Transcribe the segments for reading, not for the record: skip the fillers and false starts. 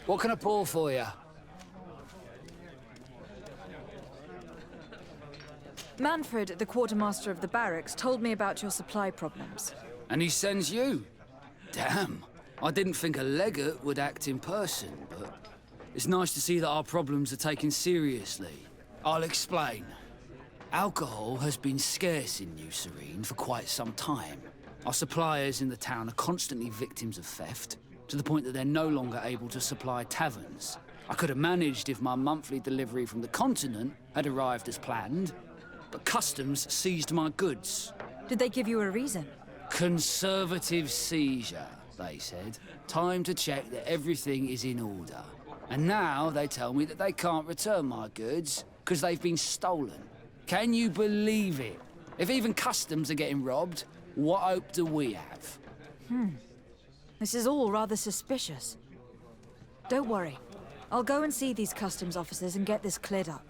What can I pour for you? Manfred, the quartermaster of the barracks, told me about your supply problems. And he sends you? Damn. I didn't think a legate would act in person, but it's nice to see that our problems are taken seriously. I'll explain. Alcohol has been scarce in New Serene for quite some time. Our suppliers in the town are constantly victims of theft, to the point that they're no longer able to supply taverns. I could have managed if my monthly delivery from the continent had arrived as planned, but customs seized my goods. Did they give you a reason? Conservative seizure, they said. Time to check that everything is in order. And now they tell me that they can't return my goods because they've been stolen. Can you believe it? If even customs are getting robbed, what hope do we have? This is all rather suspicious. Don't worry. I'll go and see these customs officers and get this cleared up.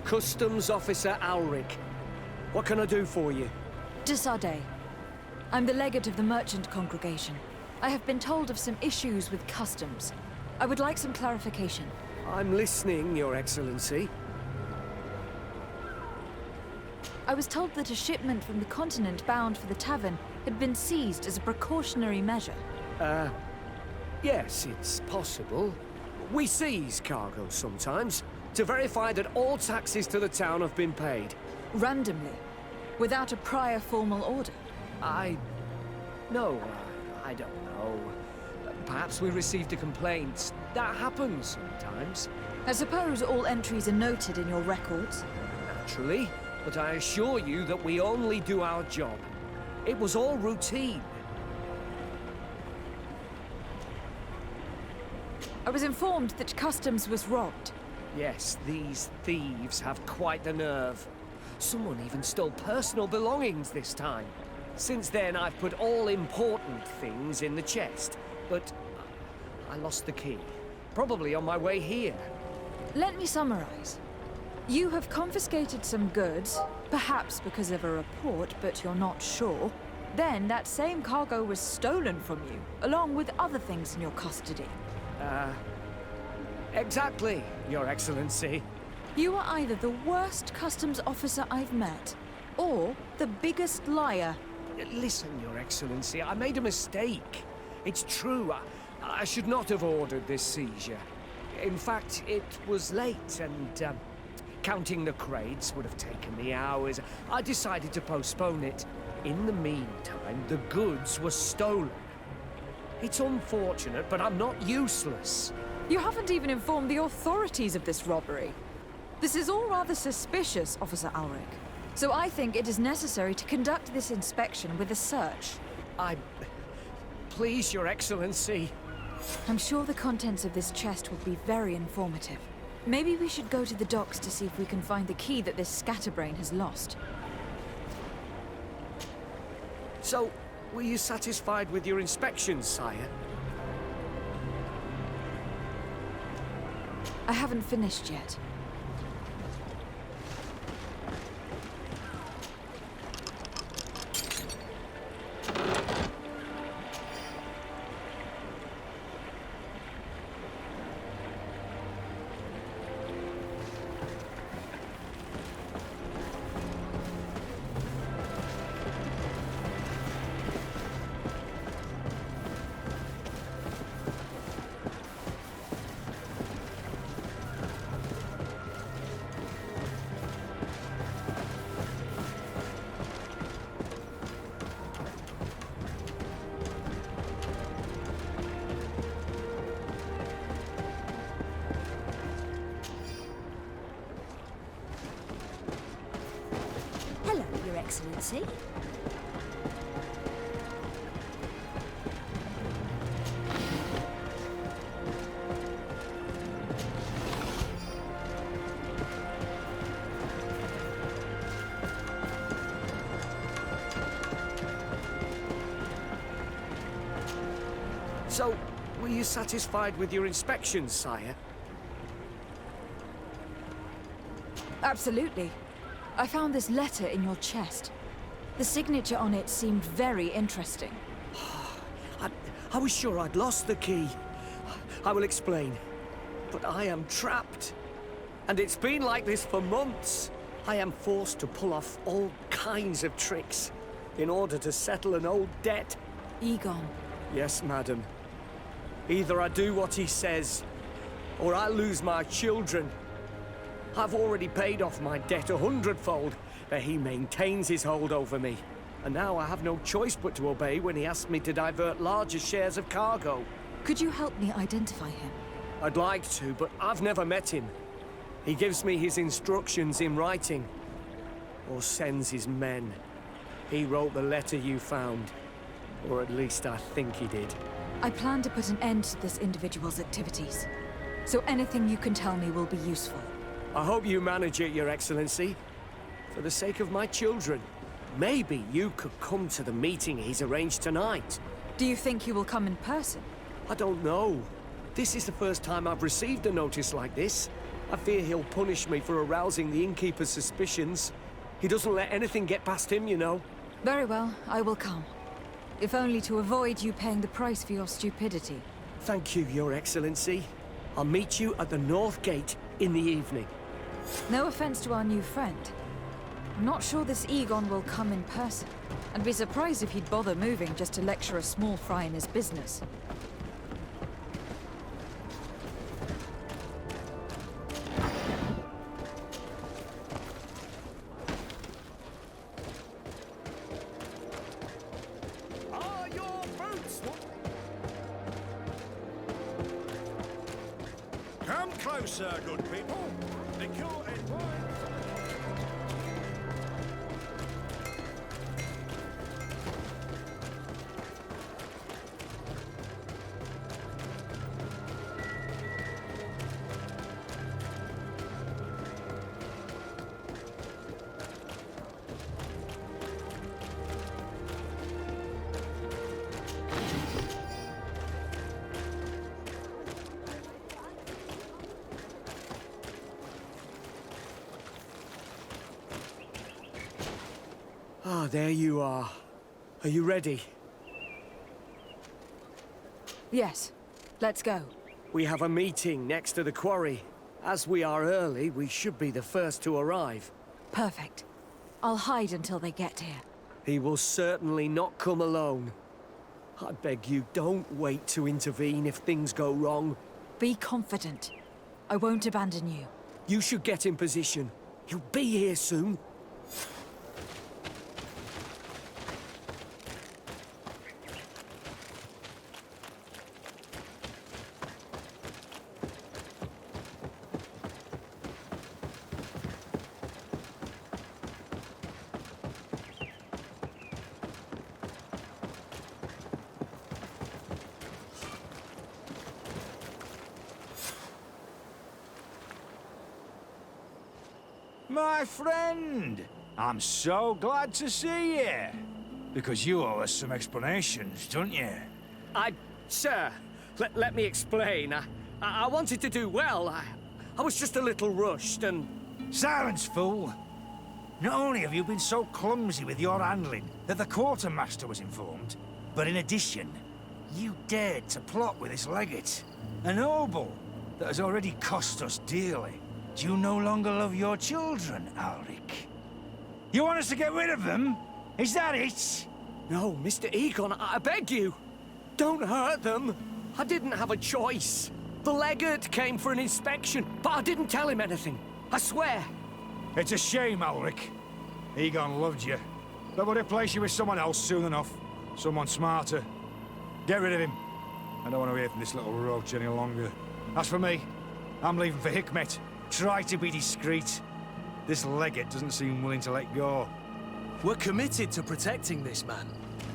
Customs Officer Alric. What can I do for you? Desade. I'm the legate of the merchant congregation. I have been told of some issues with customs. I would like some clarification. I'm listening, Your Excellency. I was told that a shipment from the continent bound for the tavern had been seized as a precautionary measure. Yes, it's possible. We seize cargo sometimes, to verify that all taxes to the town have been paid. Randomly, without a prior formal order. No, I don't know. Perhaps we received a complaint. That happens sometimes. I suppose all entries are noted in your records. Naturally, but I assure you that we only do our job. It was all routine. I was informed that customs was robbed. Yes, these thieves have quite the nerve. Someone even stole personal belongings this time. Since then, I've put all important things in the chest, but I lost the key. Probably on my way here. Let me summarize. You have confiscated some goods, perhaps because of a report, but you're not sure. Then that same cargo was stolen from you, along with other things in your custody. Exactly, Your Excellency. You are either the worst customs officer I've met, or the biggest liar. Listen, Your Excellency, I made a mistake. It's true, I should not have ordered this seizure. In fact, it was late, and counting the crates would have taken me hours. I decided to postpone it. In the meantime, the goods were stolen. It's unfortunate, but I'm not useless. You haven't even informed the authorities of this robbery. This is all rather suspicious, Officer Alric. So I think it is necessary to conduct this inspection with a search. Please, Your Excellency. I'm sure the contents of this chest will be very informative. Maybe we should go to the docks to see if we can find the key that this scatterbrain has lost. So, were you satisfied with your inspection, sire? I haven't finished yet. Excellency. So, were you satisfied with your inspections, sire? Absolutely. I found this letter in your chest. The signature on it seemed very interesting. I was sure I'd lost the key. I will explain. But I am trapped. And it's been like this for months. I am forced to pull off all kinds of tricks in order to settle an old debt. Egon. Yes, madam. Either I do what he says, or I lose my children. I've already paid off my debt 100-fold, but he maintains his hold over me. And now I have no choice but to obey when he asks me to divert larger shares of cargo. Could you help me identify him? I'd like to, but I've never met him. He gives me his instructions in writing, or sends his men. He wrote the letter you found, or at least I think he did. I plan to put an end to this individual's activities, so anything you can tell me will be useful. I hope you manage it, Your Excellency. For the sake of my children, maybe you could come to the meeting he's arranged tonight. Do you think he will come in person? I don't know. This is the first time I've received a notice like this. I fear he'll punish me for arousing the innkeeper's suspicions. He doesn't let anything get past him, you know. Very well, I will come. If only to avoid you paying the price for your stupidity. Thank you, Your Excellency. I'll meet you at the North Gate in the evening. No offense to our new friend. I'm not sure this Egon will come in person. I'd be surprised if he'd bother moving just to lecture a small fry in his business. Come closer, good people. The cure is mine. Ah, there you are. Are you ready? Yes, let's go. We have a meeting next to the quarry. As we are early, we should be the first to arrive. Perfect. I'll hide until they get here. He will certainly not come alone. I beg you, don't wait to intervene if things go wrong. Be confident. I won't abandon you. You should get in position. He'll be here soon. My friend, I'm so glad to see you. Because you owe us some explanations, don't you? Sir, let me explain. I wanted to do well. I was just a little rushed and... Silence, fool. Not only have you been so clumsy with your handling that the quartermaster was informed, but in addition, you dared to plot with this legate, a noble that has already cost us dearly. Do you no longer love your children, Ulrich? You want us to get rid of them? Is that it? No, Mr. Egon, I beg you. Don't hurt them. I didn't have a choice. The legate came for an inspection, but I didn't tell him anything. I swear. It's a shame, Ulrich. Egon loved you, but would replace you with someone else soon enough. Someone smarter. Get rid of him. I don't want to hear from this little roach any longer. As for me, I'm leaving for Hikmet. Try to be discreet. This legate doesn't seem willing to let go. We're committed to protecting this man.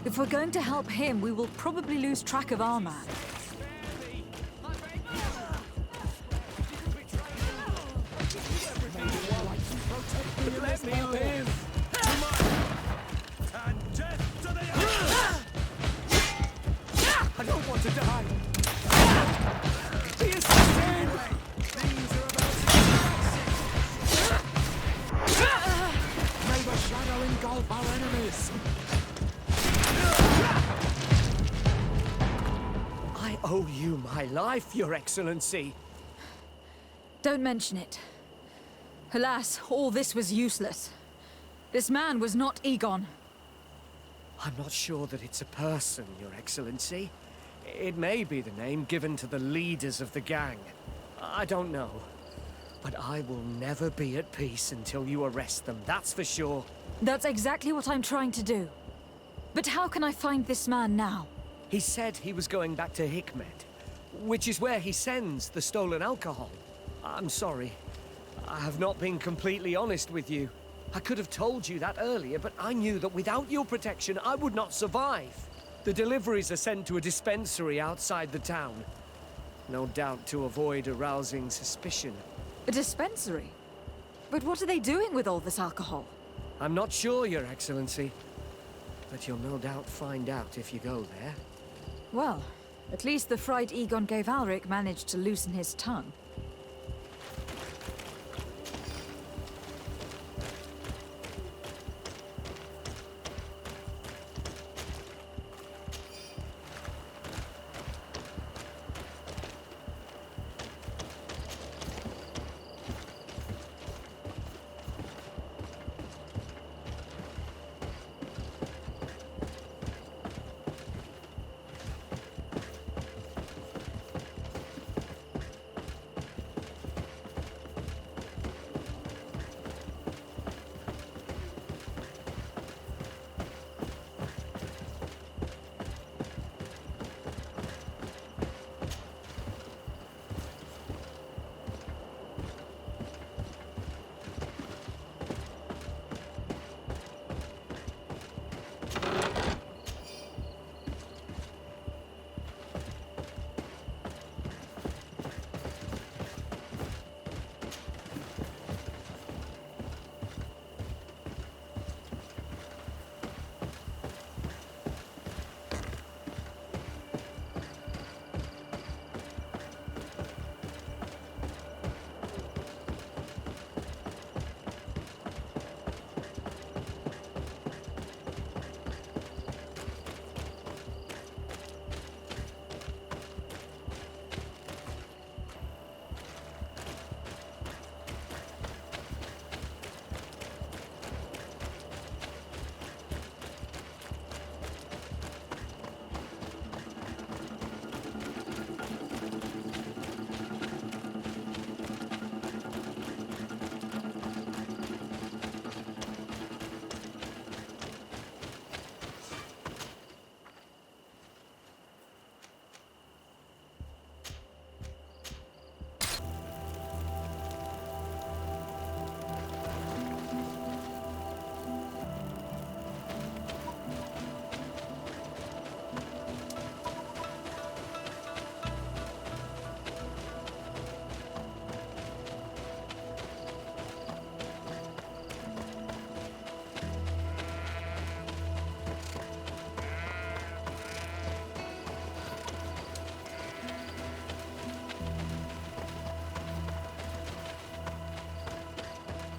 If we're going to help him, we will probably lose track of our man. Let me live! And death to the I don't want to die! The assassin! Things are about to May the shadow engulf our enemies! I owe you my life, Your Excellency. Don't mention it. Alas, all this was useless. This man was not Egon. I'm not sure that it's a person, Your Excellency. It may be the name given to the leaders of the gang. I don't know. But I will never be at peace until you arrest them, that's for sure. That's exactly what I'm trying to do. But how can I find this man now? He said he was going back to Hikmet, which is where he sends the stolen alcohol. I'm sorry. I have not been completely honest with you. I could have told you that earlier, but I knew that without your protection, I would not survive. The deliveries are sent to a dispensary outside the town. No doubt to avoid arousing suspicion. A dispensary? But what are they doing with all this alcohol? I'm not sure, Your Excellency. But you'll no doubt find out if you go there. Well, at least the fright Egon gave Alric managed to loosen his tongue.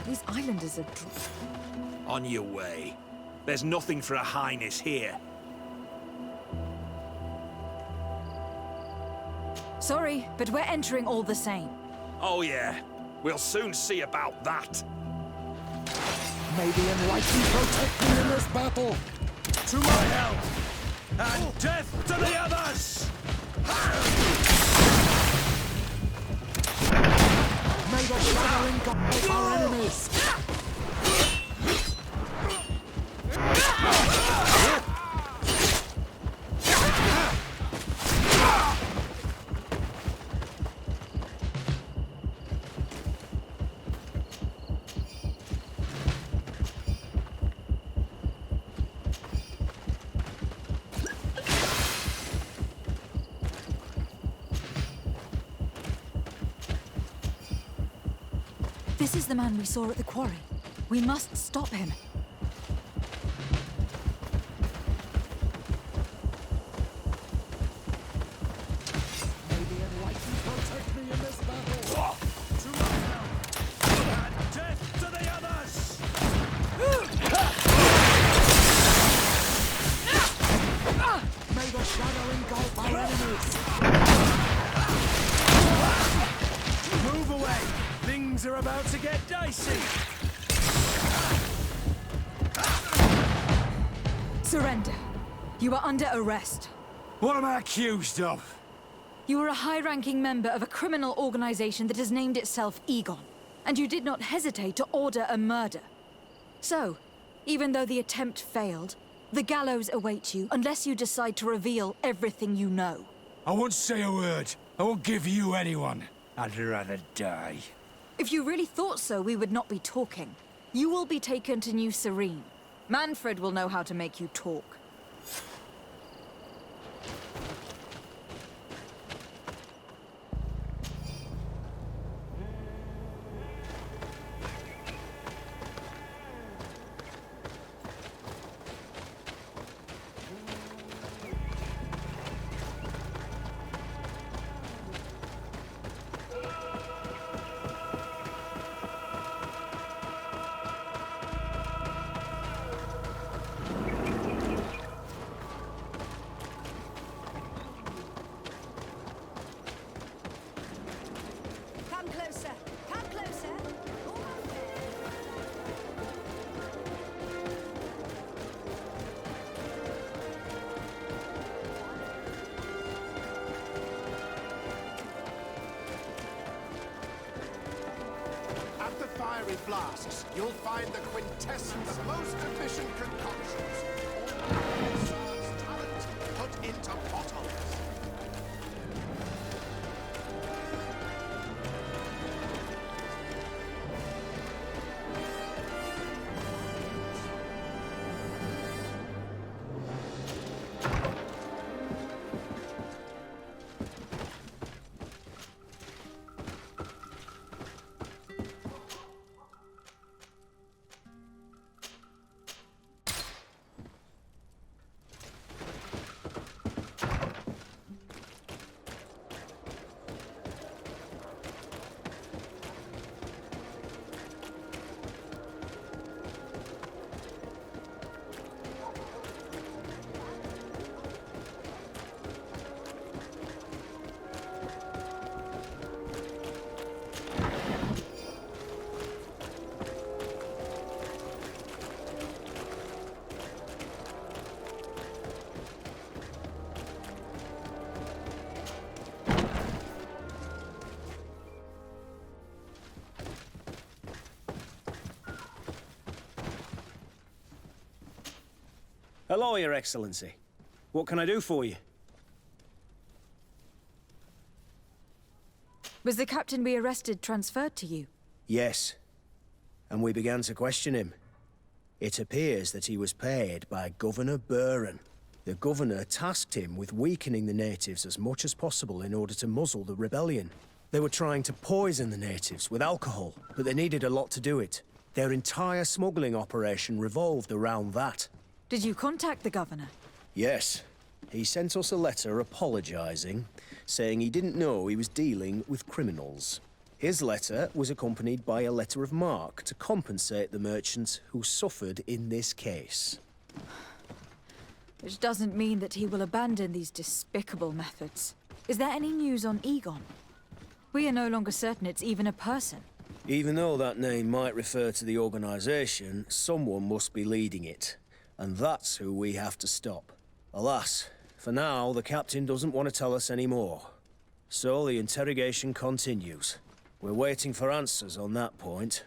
These islanders are On your way. There's nothing for a highness here. Sorry, but we're entering all the same. Oh yeah, we'll soon see about that. May the enlightened protect me in this battle! To my help! And death to the others! May the shadow engulf our enemies! This is the man we saw at the quarry. We must stop him. May the enlightened protect me in this battle. To my help, and death to the others! May the shadow engulf our enemies! Move away! Things are about to get dicey! Surrender. You are under arrest. What am I accused of? You are a high-ranking member of a criminal organization that has named itself Egon, and you did not hesitate to order a murder. So, even though the attempt failed, the gallows awaits you unless you decide to reveal everything you know. I won't say a word. I won't give you anyone. I'd rather die. If you really thought so, we would not be talking. You will be taken to New Serene. Manfred will know how to make you talk. Come closer! Come closer! At the fiery flasks, you'll find the quintessence of most efficient concoctions. All swords talent put into bottles. Hello, Your Excellency. What can I do for you? Was the captain we arrested transferred to you? Yes. And we began to question him. It appears that he was paid by Governor Buren. The governor tasked him with weakening the natives as much as possible in order to muzzle the rebellion. They were trying to poison the natives with alcohol, but they needed a lot to do it. Their entire smuggling operation revolved around that. Did you contact the governor? Yes. He sent us a letter apologizing, saying he didn't know he was dealing with criminals. His letter was accompanied by a letter of marque to compensate the merchants who suffered in this case. Which doesn't mean that he will abandon these despicable methods. Is there any news on Egon? We are no longer certain it's even a person. Even though that name might refer to the organization, someone must be leading it. And that's who we have to stop. Alas, for now, the captain doesn't want to tell us any more. So the interrogation continues. We're waiting for answers on that point.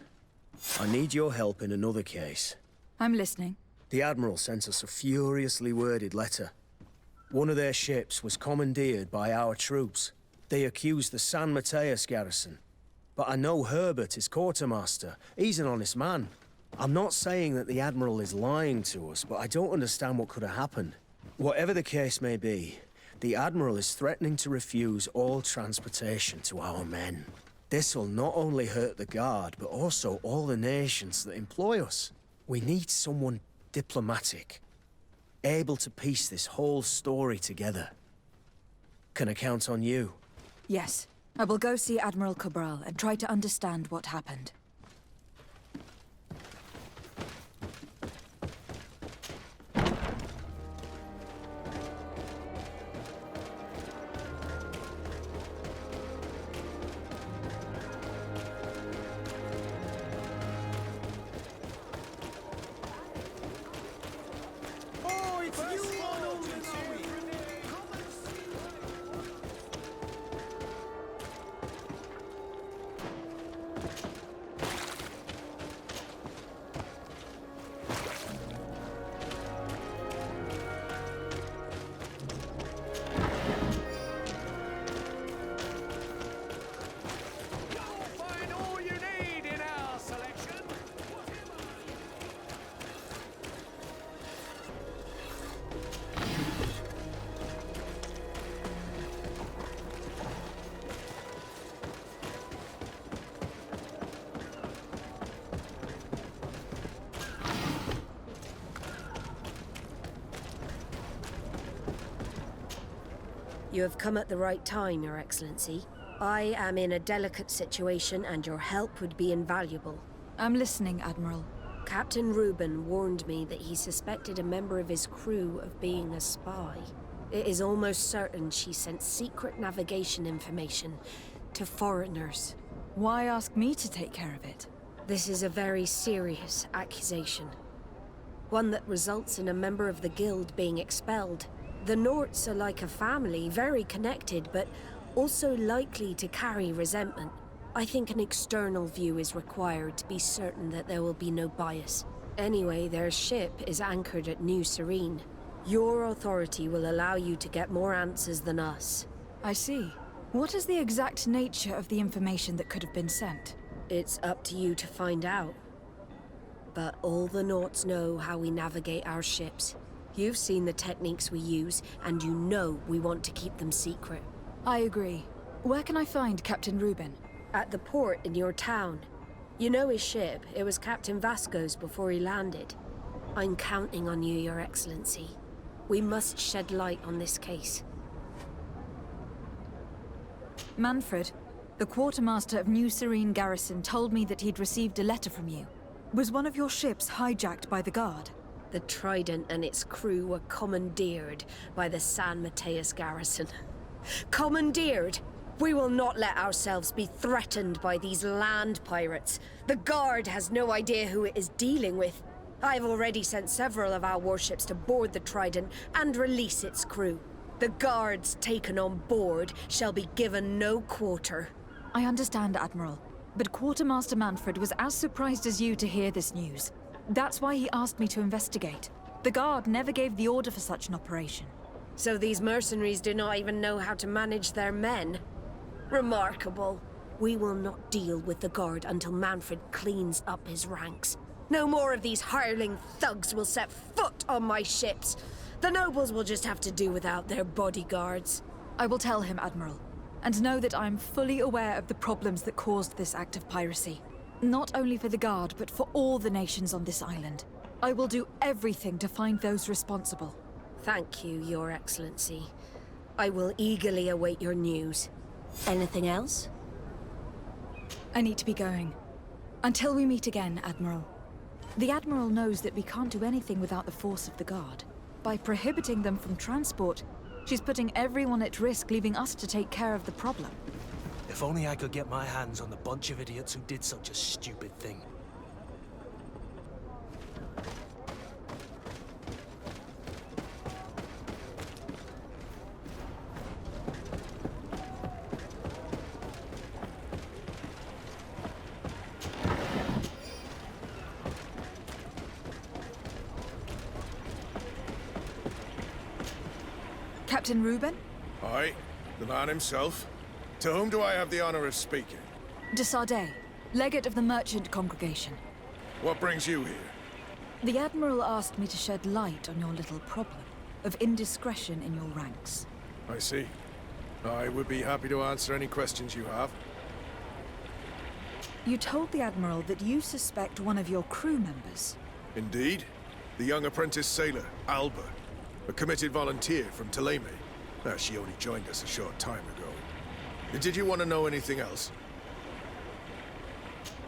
I need your help in another case. I'm listening. The Admiral sent us a furiously worded letter. One of their ships was commandeered by our troops. They accused the San Mateus garrison. But I know Herbert is quartermaster. He's an honest man. I'm not saying that the Admiral is lying to us, but I don't understand what could have happened. Whatever the case may be, the Admiral is threatening to refuse all transportation to our men. This will not only hurt the Guard, but also all the nations that employ us. We need someone diplomatic, able to piece this whole story together. Can I count on you? Yes. I will go see Admiral Cabral and try to understand what happened. You have come at the right time, Your Excellency. I am in a delicate situation and your help would be invaluable. I'm listening, Admiral. Captain Reuben warned me that he suspected a member of his crew of being a spy. It is almost certain she sent secret navigation information to foreigners. Why ask me to take care of it? This is a very serious accusation. One that results in a member of the guild being expelled. The Norts are like a family, very connected, but also likely to carry resentment. I think an external view is required to be certain that there will be no bias. Anyway, their ship is anchored at New Serene. Your authority will allow you to get more answers than us. I see. What is the exact nature of the information that could have been sent? It's up to you to find out. But all the Norts know how we navigate our ships. You've seen the techniques we use, and you know we want to keep them secret. I agree. Where can I find Captain Reuben? At the port in your town. You know his ship. It was Captain Vasco's before he landed. I'm counting on you, Your Excellency. We must shed light on this case. Manfred, the quartermaster of New Serene Garrison told me that he'd received a letter from you. Was one of your ships hijacked by the Guard? The Trident and its crew were commandeered by the San Mateus garrison. Commandeered? We will not let ourselves be threatened by these land pirates. The Guard has no idea who it is dealing with. I've already sent several of our warships to board the Trident and release its crew. The Guards taken on board shall be given no quarter. I understand, Admiral. But Quartermaster Manfred was as surprised as you to hear this news. That's why he asked me to investigate. The Guard never gave the order for such an operation. So these mercenaries do not even know how to manage their men? Remarkable. We will not deal with the Guard until Manfred cleans up his ranks. No more of these hireling thugs will set foot on my ships. The nobles will just have to do without their bodyguards. I will tell him, Admiral. And know that I'm fully aware of the problems that caused this act of piracy. Not only for the Guard, but for all the nations on this island. I will do everything to find those responsible. Thank you, Your Excellency. I will eagerly await your news. Anything else? I need to be going. Until we meet again, Admiral. The Admiral knows that we can't do anything without the force of the Guard. By prohibiting them from transport, she's putting everyone at risk, leaving us to take care of the problem. If only I could get my hands on the bunch of idiots who did such a stupid thing. Captain Reuben? Aye, the man himself. To whom do I have the honor of speaking? De Sardet, legate of the merchant congregation. What brings you here? The Admiral asked me to shed light on your little problem of indiscretion in your ranks. I see. I would be happy to answer any questions you have. You told the Admiral that you suspect one of your crew members. Indeed. The young apprentice sailor, Alba. A committed volunteer from Thélème. She only joined us a short time ago. Did you want to know anything else?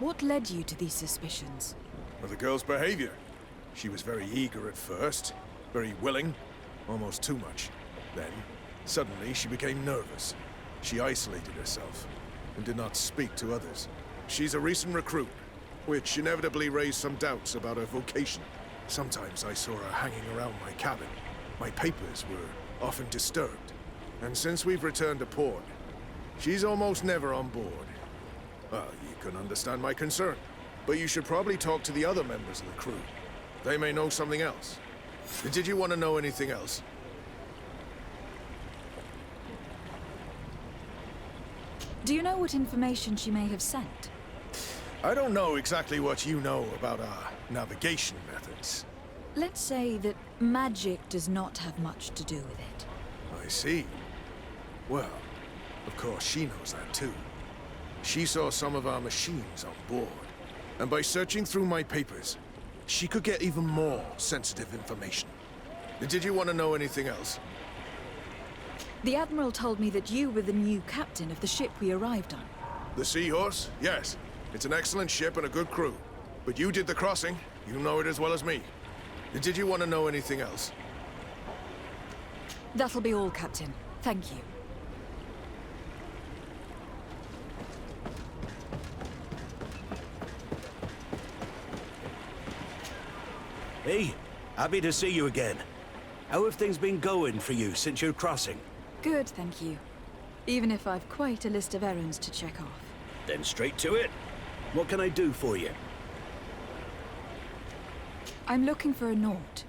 What led you to these suspicions? Well, the girl's behavior. She was very eager at first, very willing, almost too much. Then, suddenly, she became nervous. She isolated herself, and did not speak to others. She's a recent recruit, which inevitably raised some doubts about her vocation. Sometimes I saw her hanging around my cabin. My papers were often disturbed. And since we've returned to port, she's almost never on board. Well, you can understand my concern, but you should probably talk to the other members of the crew. They may know something else. Did you want to know anything else? Do you know what information she may have sent? I don't know exactly what you know about our navigation methods. Let's say that magic does not have much to do with it. I see. Well, of course she knows that too. She saw some of our machines on board, and by searching through my papers, she could get even more sensitive information. Did you want to know anything else? The Admiral told me that you were the new captain of the ship we arrived on. The Seahorse? Yes. It's an excellent ship and a good crew. But you did the crossing. You know it as well as me. Did you want to know anything else? That'll be all, Captain. Thank you. Hey, happy to see you again. How have things been going for you since your crossing? Good, thank you. Even if I've quite a list of errands to check off. Then straight to it. What can I do for you? I'm looking for a Nort.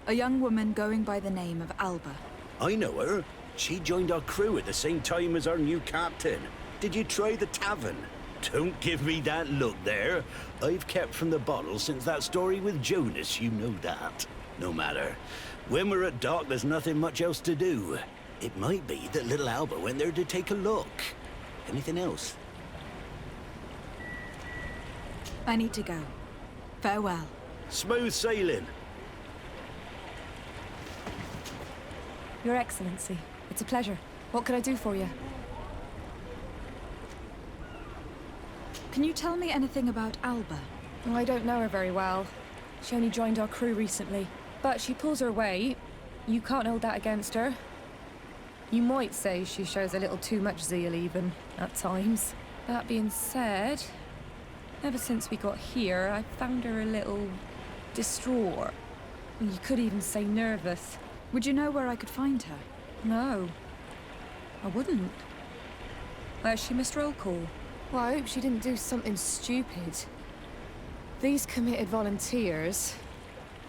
A young woman going by the name of Alba. I know her. She joined our crew at the same time as our new captain. Did you try the tavern? Don't give me that look there. I've kept from the bottle since that story with Jonas, you know that. No matter. When we're at dock, there's nothing much else to do. It might be that little Alba went there to take a look. Anything else? I need to go. Farewell. Smooth sailing. Your Excellency, it's a pleasure. What can I do for you? Can you tell me anything about Alba? Oh, I don't know her very well. She only joined our crew recently. But she pulls her weight. You can't hold that against her. You might say she shows a little too much zeal even, at times. That being said, ever since we got here, I found her a little distraught. You could even say nervous. Would you know where I could find her? No, I wouldn't. Where's she missed roll call? Well, I hope she didn't do something stupid. These committed volunteers,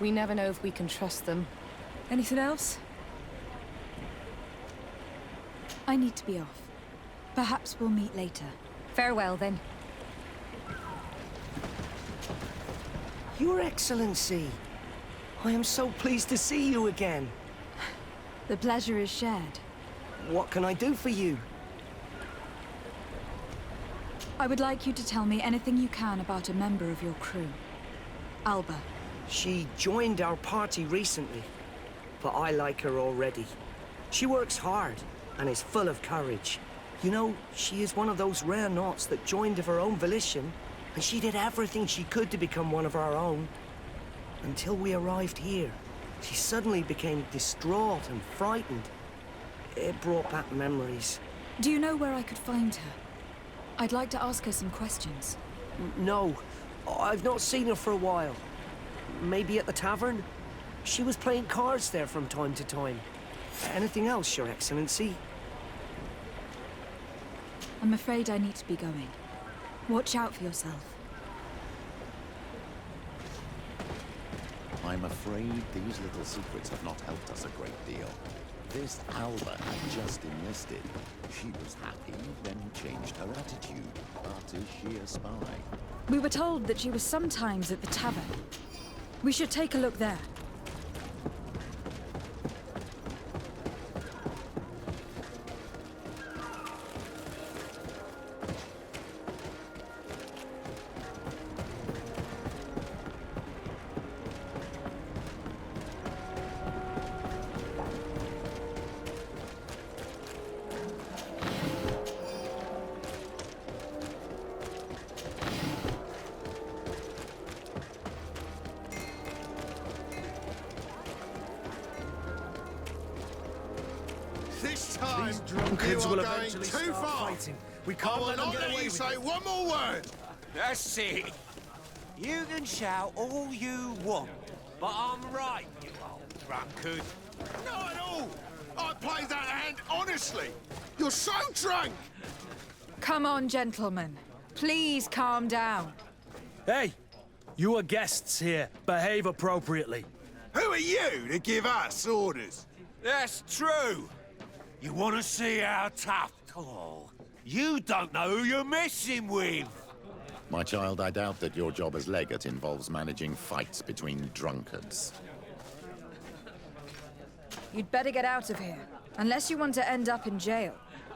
we never know if we can trust them. Anything else? I need to be off. Perhaps we'll meet later. Farewell, then. Your Excellency, I am so pleased to see you again. The pleasure is shared. What can I do for you? I would like you to tell me anything you can about a member of your crew. Alba. She joined our party recently, but I like her already. She works hard and is full of courage. You know, she is one of those rare Nauts that joined of her own volition, and she did everything she could to become one of our own. Until we arrived here, she suddenly became distraught and frightened. It brought back memories. Do you know where I could find her? I'd like to ask her some questions. No, I've not seen her for a while. Maybe at the tavern? She was playing cards there from time to time. Anything else, Your Excellency? I'm afraid I need to be going. Watch out for yourself. I'm afraid these little secrets have not helped us a great deal. This Alba had just enlisted. She was happy, then changed her attitude. But is she a spy? We were told that she was sometimes at the tavern. We should take a look there. This time, These you drunkards are will going eventually too start far. fighting. We I can't will let them not get let away you with say it. one more word. That's it. You can shout all you want, but I'm right, you old drunkard. Not at all. I played that hand honestly. You're so drunk. Come on, gentlemen. Please calm down. Hey, you are guests here. Behave appropriately. Who are you to give us orders? That's true. You want to see how tough? Oh, you don't know who you're messing with. My child, I doubt that your job as legate involves managing fights between drunkards. You'd better get out of here, unless you want to end up in jail.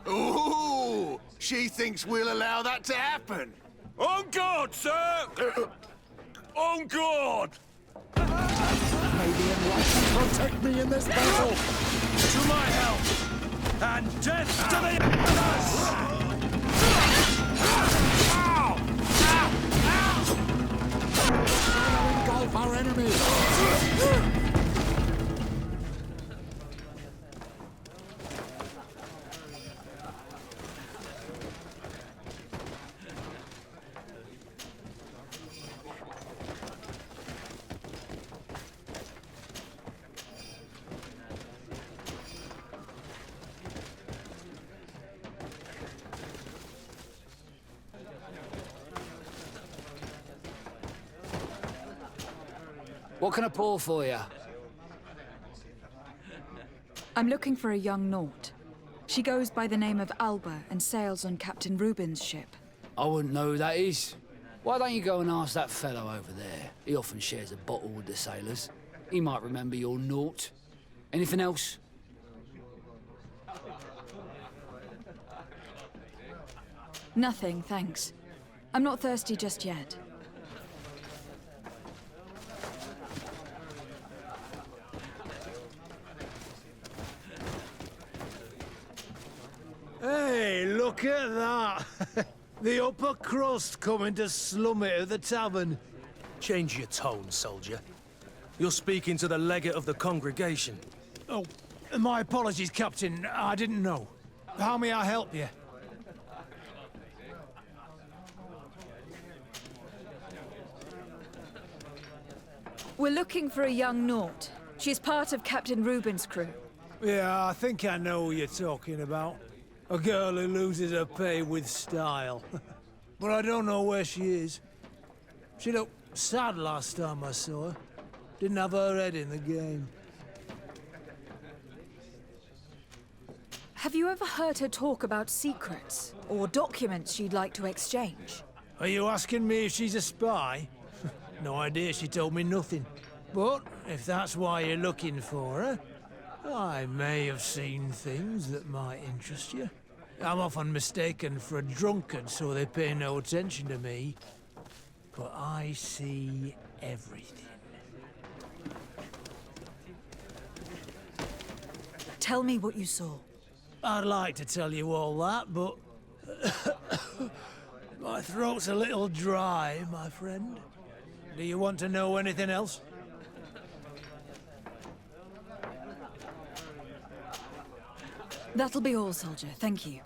Ooh, she thinks we'll allow that to happen. On guard, sir! On guard! May the enlightened protect me in this battle. To my help, and death to the others! Engulf our enemies. What can I pour for you? I'm looking for a young Naut. She goes by the name of Alba and sails on Captain Rubin's ship. I wouldn't know who that is. Why don't you go and ask that fellow over there? He often shares a bottle with the sailors. He might remember your Naut. Anything else? Nothing, thanks. I'm not thirsty just yet. Hey, look at that! The upper crust coming to slum it at the tavern. Change your tone, soldier. You're speaking to the legate of the congregation. Oh, my apologies, Captain. I didn't know. How may I help you? We're looking for a young Naut. She's part of Captain Rubin's crew. Yeah, I think I know who you're talking about. A girl who loses her pay with style. But I don't know where she is. She looked sad last time I saw her. Didn't have her head in the game. Have you ever heard her talk about secrets or documents she'd like to exchange? Are you asking me if she's a spy? No idea, she told me nothing. But if that's why you're looking for her, I may have seen things that might interest you. I'm often mistaken for a drunkard, so they pay no attention to me. But I see everything. Tell me what you saw. I'd like to tell you all that, but... my throat's a little dry, my friend. Do you want to know anything else? That'll be all, soldier. Thank you.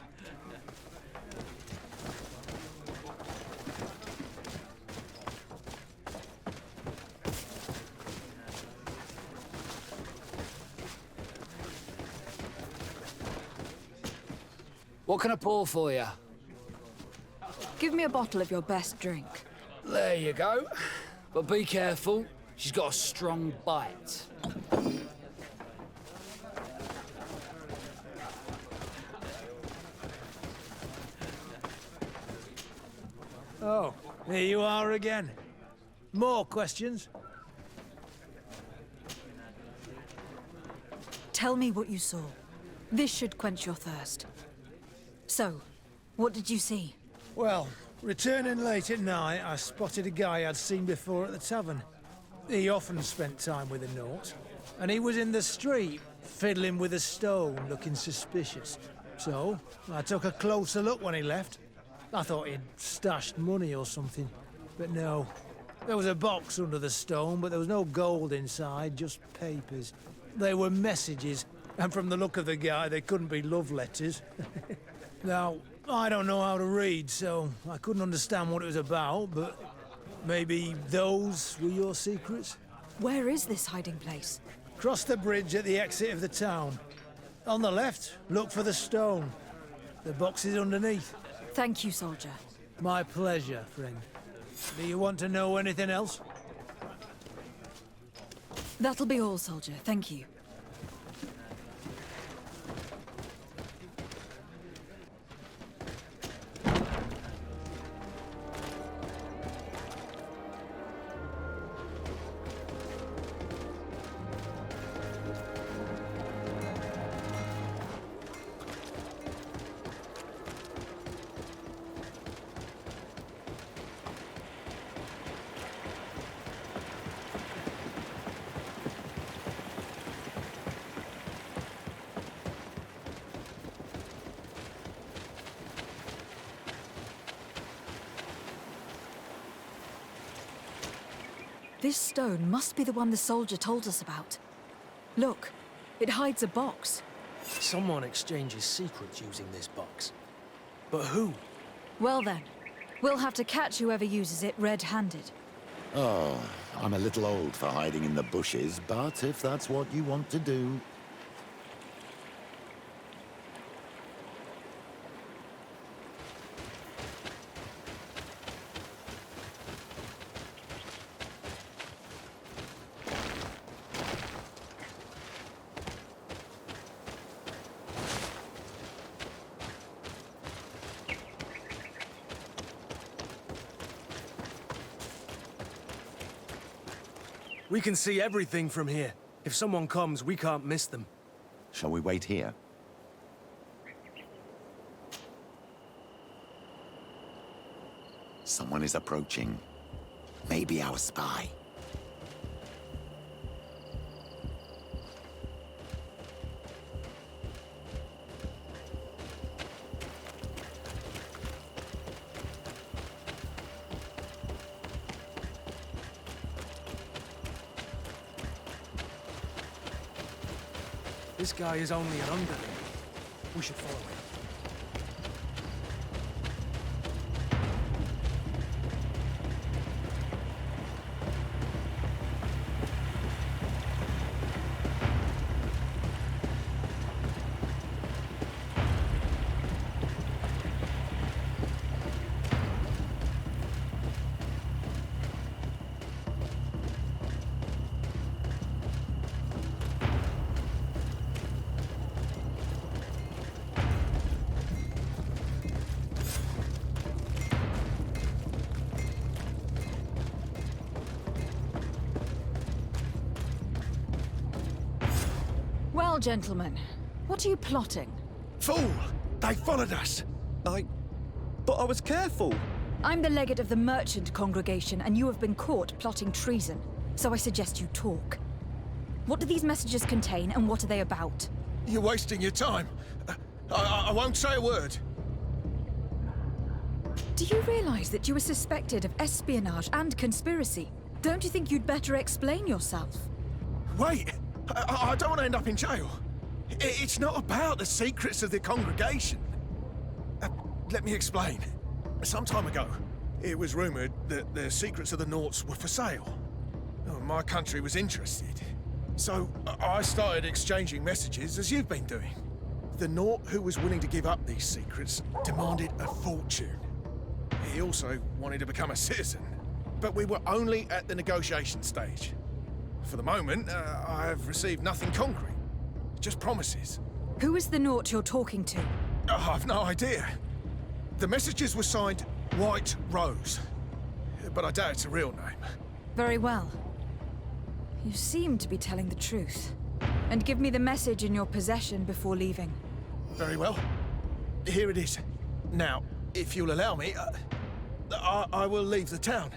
What can I pour for you? Give me a bottle of your best drink. There you go. But be careful. She's got a strong bite. Oh, here you are again. More questions? Tell me what you saw. This should quench your thirst. So, what did you see? Well, returning late at night, I spotted a guy I'd seen before at the tavern. He often spent time with a Naut, and he was in the street, fiddling with a stone, looking suspicious. So, I took a closer look when he left. I thought he'd stashed money or something, but no. There was a box under the stone, but there was no gold inside, just papers. They were messages And from the look of the guy, they couldn't be love letters. Now, I don't know how to read, so I couldn't understand what it was about, but maybe those were your secrets? Where is this hiding place? Cross the bridge at the exit of the town. On the left, look for the stone. The box is underneath. Thank you, soldier. My pleasure, friend. Do you want to know anything else? That'll be all, soldier. Thank you. This stone must be the one the soldier told us about. Look, it hides a box. Someone exchanges secrets using this box. But who? Well then, we'll have to catch whoever uses it red-handed. Oh, I'm a little old for hiding in the bushes, but if that's what you want to do... We can see everything from here. If someone comes, we can't miss them. Shall we wait here? Someone is approaching. Maybe our spy. This guy is only an underling. We should follow him. Well, gentlemen, what are you plotting? Fool! They followed us! But I was careful! I'm the legate of the merchant congregation, and you have been caught plotting treason. So I suggest you talk. What do these messages contain, and what are they about? You're wasting your time. I won't say a word. Do you realize that you are suspected of espionage and conspiracy? Don't you think you'd better explain yourself? Wait! I don't want to end up in jail. It's not about the secrets of the congregation. Let me explain. Some time ago, it was rumored that the secrets of the Nauts were for sale. My country was interested. So I started exchanging messages as you've been doing. The Naut who was willing to give up these secrets demanded a fortune. He also wanted to become a citizen. But we were only at the negotiation stage. For the moment, I have received nothing concrete. Just promises. Who is the Naut you're talking to? I've no idea. The messages were signed White Rose. But I doubt it's a real name. Very well. You seem to be telling the truth. And give me the message in your possession before leaving. Very well. Here it is. Now, if you'll allow me, I will leave the town.